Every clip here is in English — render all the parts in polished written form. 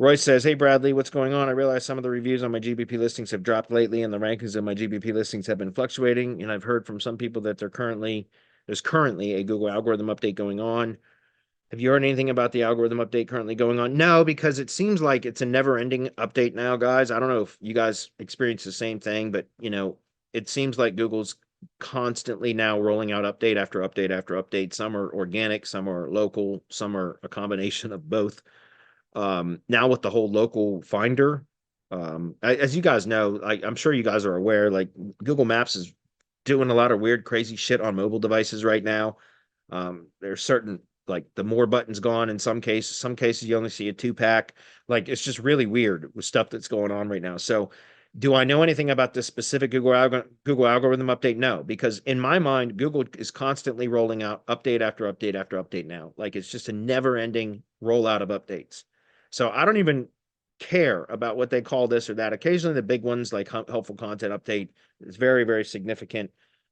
Roy says, "Hey Bradley, what's going on? I realize some of the reviews on my GBP listings have dropped lately, and the rankings of my GBP listings have been fluctuating. And I've heard from some people that there's currently a Google algorithm update going on. Have you heard anything about the algorithm update currently going on?" No, because it seems like it's a never-ending update now, guys. I don't know if you guys experience the same thing, but it seems like Google's constantly now rolling out update after update after update. Some are organic, some are local, some are a combination of both. Now with the whole local finder, as you guys know, I'm sure you guys are aware, like Google Maps is doing a lot of weird, crazy shit on mobile devices right now. There's certain like the more buttons gone in some cases you only see a two pack. Like it's just really weird with stuff that's going on right now. So do I know anything about this specific Google algorithm update? No, because in my mind, Google is constantly rolling out update after update after update now. Like it's just a never ending rollout of updates. So I don't even care about what they call this or that. Occasionally the big ones like helpful content update is very, very significant.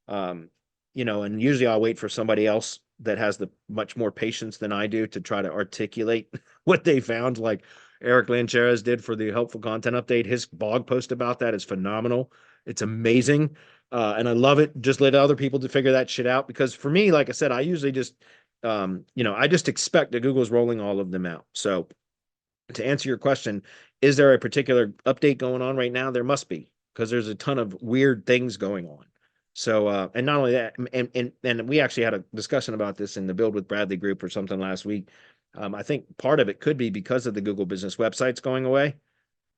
Um, and usually I'll wait for somebody else that has the much more patience than I do to try to articulate what they found. Like Eric Lancheras did for the helpful content update. His blog post about that is phenomenal. It's amazing. And I love it. Just let other people to figure that shit out. Because for me, like I said, I usually just, I just expect that Google's rolling all of them out. So to answer your question, is there a particular update going on right now? There must be, because there's a ton of weird things going on. So, and not only that, and we actually had a discussion about this in the Build with Bradley group or something last week. I think part of it could be because of the Google business websites going away.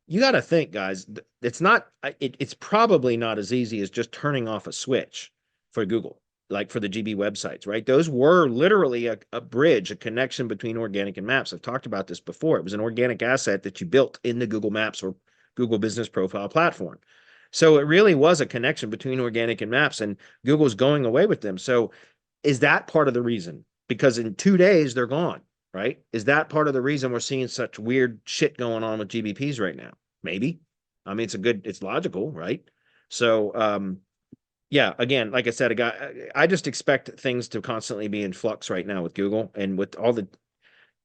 You got to think, guys, it's probably not as easy as just turning off a switch for Google, like for the GB websites, right? Those were literally a bridge, a connection between organic and maps. I've talked about this before. It was an organic asset that you built in the Google Maps or Google Business Profile platform. So it really was a connection between organic and maps, and Google's going away with them. So is that part of the reason? Because in 2 days, they're gone, right? Is that part of the reason we're seeing such weird shit going on with GBPs right now? Maybe. I mean, it's logical, right? So, yeah, again, like I said, I just expect things to constantly be in flux right now with Google and with all the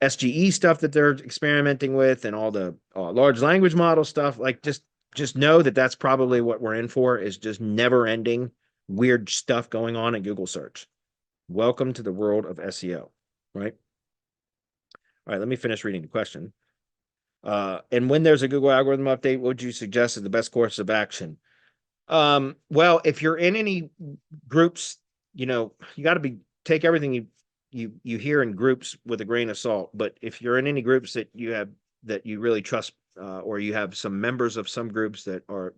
SGE stuff that they're experimenting with and all the large language model stuff. Like, just know that that's probably what we're in for, is just never ending weird stuff going on in Google search. Welcome to the world of SEO, right? All right, let me finish reading the question. And when there's a Google algorithm update, what would you suggest is the best course of action? Well, if you're in any groups, you got to take everything you hear in groups with a grain of salt. But if you're in any groups that you really trust, or you have some members of some groups that are,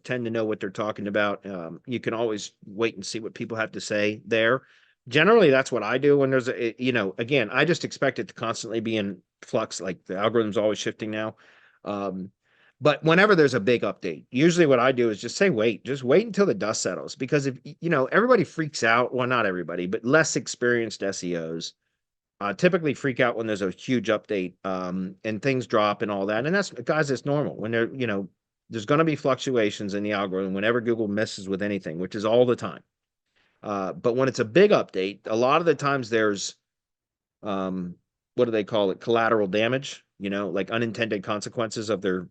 tend to know what they're talking about, you can always wait and see what people have to say there. Generally, that's what I do when there's again, I just expect it to constantly be in flux. Like the algorithm's always shifting now. Um, but whenever there's a big update, usually what I do is just say, just wait until the dust settles. Because if, everybody freaks out, well, not everybody, but less experienced SEOs typically freak out when there's a huge update, and things drop and all that. And that's normal when there's going to be fluctuations in the algorithm whenever Google messes with anything, which is all the time. But when it's a big update, a lot of the times there's, what do they call it? Collateral damage, like unintended consequences of their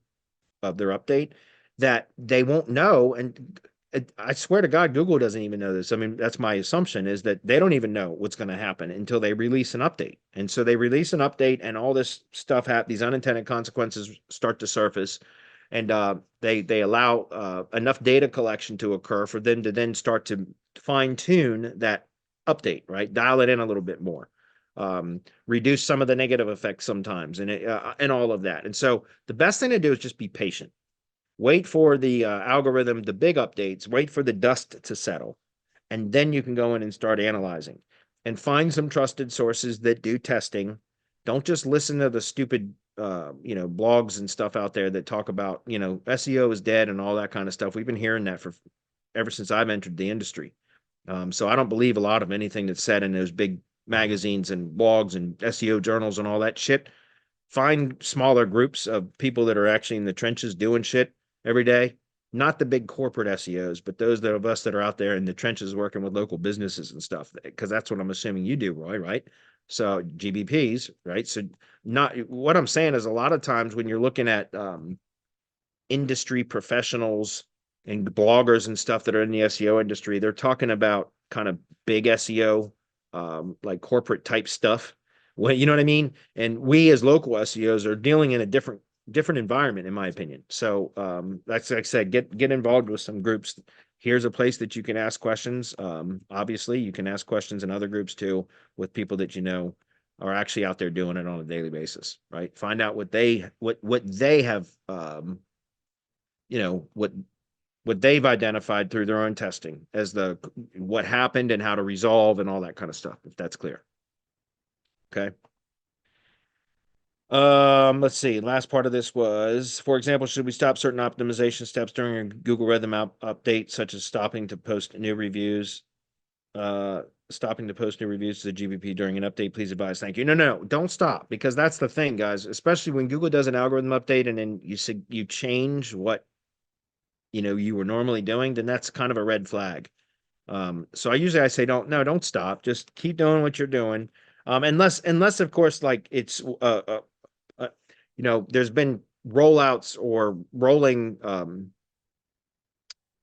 update that they won't know. And I swear to God, Google doesn't even know this. I mean, that's my assumption, is that they don't even know what's going to happen until they release an update. And so they release an update and all this stuff, these unintended consequences start to surface. And they allow enough data collection to occur for them to then start to fine tune that update, right? Dial it in a little bit more, reduce some of the negative effects sometimes, and all of that. And so the best thing to do is just be patient. Wait for the algorithm, the big updates, wait for the dust to settle, and then you can go in and start analyzing and find some trusted sources that do testing. Don't just listen to the stupid blogs and stuff out there that talk about, SEO is dead and all that kind of stuff. We've been hearing that for ever since I've entered the industry. So I don't believe a lot of anything that's said in those big magazines and blogs and SEO journals and all that shit. Find smaller groups of people that are actually in the trenches doing shit every day. Not the big corporate SEOs, but those of us that are out there in the trenches working with local businesses and stuff. Because that's what I'm assuming you do, Roy, right? So GBPs, right? So not what I'm saying is a lot of times when you're looking at industry professionals and bloggers and stuff that are in the SEO industry, they're talking about kind of big SEO, like corporate type stuff. Well, you know what I mean? And we as local SEOs are dealing in a different environment, in my opinion. So that's like I said, get involved with some groups. Here's a place that you can ask questions. Obviously, you can ask questions in other groups too, with people that you know are actually out there doing it on a daily basis, right? Find out what they have you know what they've identified through their own testing as the what happened and how to resolve and all that kind of stuff, if that's clear. Okay. Let's see. Last part of this was, for example, should we stop certain optimization steps during a Google Rhythm update, such as stopping to post new reviews? Stopping to post new reviews to the GBP during an update, please advise. Thank you. No, don't stop, because that's the thing, guys. Especially when Google does an algorithm update and then you change what you were normally doing, then that's kind of a red flag. So I say don't stop, just keep doing what you're doing. Unless of course, like it's uh there's been rollouts or rolling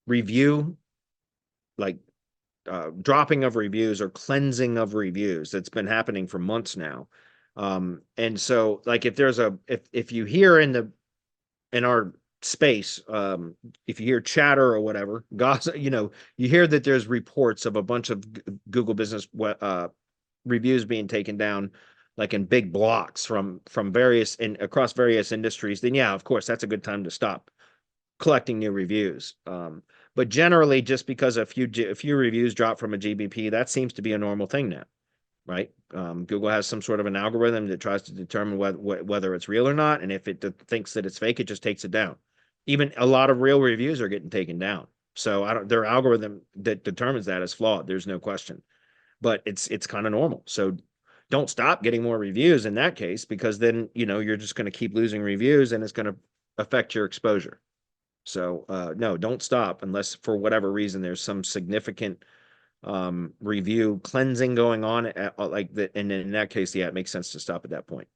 review, like dropping of reviews or cleansing of reviews that's been happening for months now. And so like if you hear in our space, if you hear chatter or whatever, gossip, you hear that there's reports of a bunch of Google business reviews being taken down, like in big blocks from various and across various industries, then yeah, of course, that's a good time to stop collecting new reviews. But generally, just because a few reviews drop from a GBP, that seems to be a normal thing now, right? Google has some sort of an algorithm that tries to determine whether it's real or not, and if it thinks that it's fake, it just takes it down. Even a lot of real reviews are getting taken down. So their algorithm that determines that is flawed. There's no question, but it's kind of normal. So don't stop getting more reviews in that case, because then you're just going to keep losing reviews, and it's going to affect your exposure. So no, don't stop unless for whatever reason there's some significant review cleansing going on like that, and in that case, yeah, it makes sense to stop at that point.